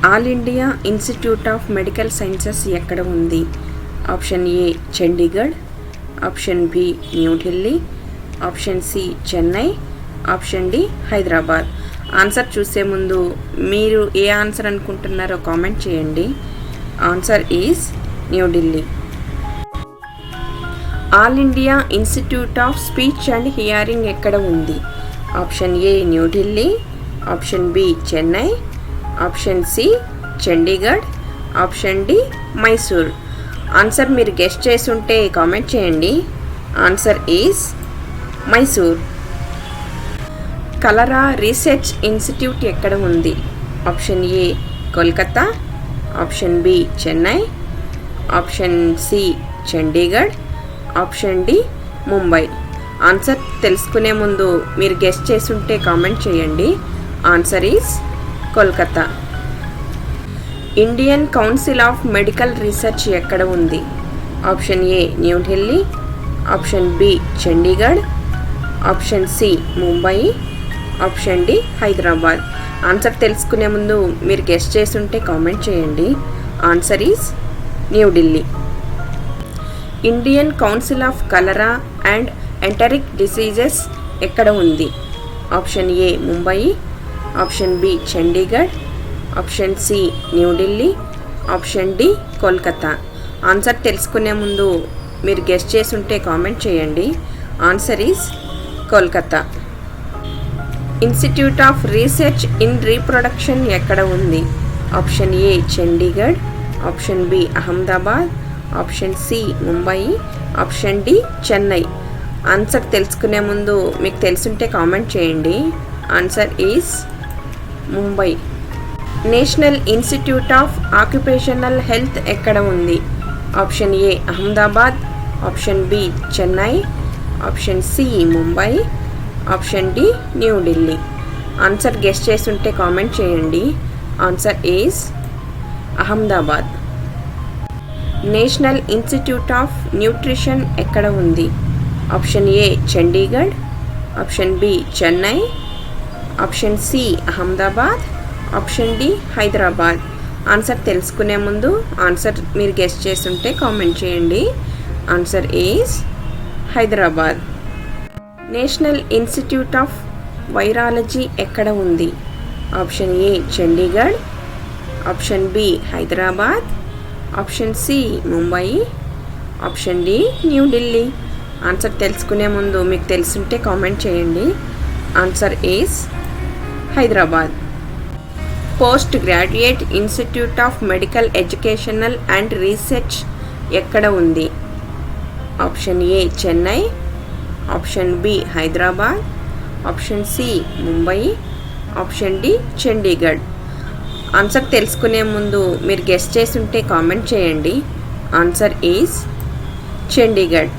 All India Institute of Medical Sciences ఎక్కడ ఉంది? Option A Chandigarh, option B New Delhi, option C Chennai, option D Hyderabad. Answer చూసే ముందు మీరు ఏ ఆన్సర్ అనుకుంటున్నారో కామెంట్ చేయండి. Answer is New Delhi. All India Institute of Speech and Hearing ఎక్కడ ఉంది? Option A New Delhi, option B Chennai, option C Chandigarh, option D Mysore. Answer మీరు గెస్ట్ చేసి ఉంటే కామెంట్ చేయండి. Answer is Mysore. Cholera Research Institute ఎక్కడ ఉంది? ఆప్షన్ ఏ Kolkata, option B Chennai, option C Chandigarh, option D Mumbai. Answer తెలుసుకునే ముందు మీరు గెస్ట్ చేసి ఉంటే కామెంట్ చేయండి. Answer is Kolkata. Indian Council of Medical Research ఎక్కడ ఉంది? Option A New Delhi, option B Chandigarh, option C Mumbai, option D Hyderabad. Answer తెలుసుకునే ముందు మీరు గెస్ట్ చేసి ఉంటే కామెంట్ చేయండి. Answer is New Delhi. Indian Council of Cholera and Enteric Diseases ఎక్కడ ఉంది? Option A Mumbai, option B Chandigarh, option C New Delhi, option D Kolkata. Answer తెలుసుకునే ముందు మీరు గెస్ట్ చేసి ఉంటే కామెంట్ చేయండి. Answer is Kolkata. Institute of Research in Reproduction ఎక్కడ ఉంది? Option A Chandigarh, option B Ahmedabad, option C Mumbai, option D Chennai. Answer తెలుసుకునే ముందు మీకు తెలుసుంటే కామెంట్ చేయండి. Answer is Mumbai. National institute of Occupational Health ఎక్కడ ఉంది? Option A Ahmedabad, option B Chennai, option C Mumbai, option D New Delhi. Answer guessed చేసి ఉంటే కామెంట్ చేయండి. Answer is Ahmedabad. National institute of nutrition ఎక్కడ ఉంది? Option A Chandigarh, option B Chennai, option C Ahmedabad, option D Hyderabad. Answer తెలుసుకునే ముందు answer మీరు గెస్ట్ చేస్తుంటే కామెంట్ చేయండి. Answer is Hyderabad. National institute of virology ఎక్కడ ఉంది? Option A Chandigarh, option B Hyderabad, option C Mumbai, option D New Delhi. Answer తెలుసుకునే ముందు మీకు తెలుసుంటే కామెంట్ చేయండి. Answer is Hyderabad. Post graduate institute of medical educational and research ఎక్కడ ఉంది? Option A Chennai, option B Hyderabad, option C Mumbai, option D Chandigarh. Answer తెలుసుకునే ముందు మీరు గెస్ట్ చేసి ఉంటే కామెంట్ చేయండి. Answer is Chandigarh.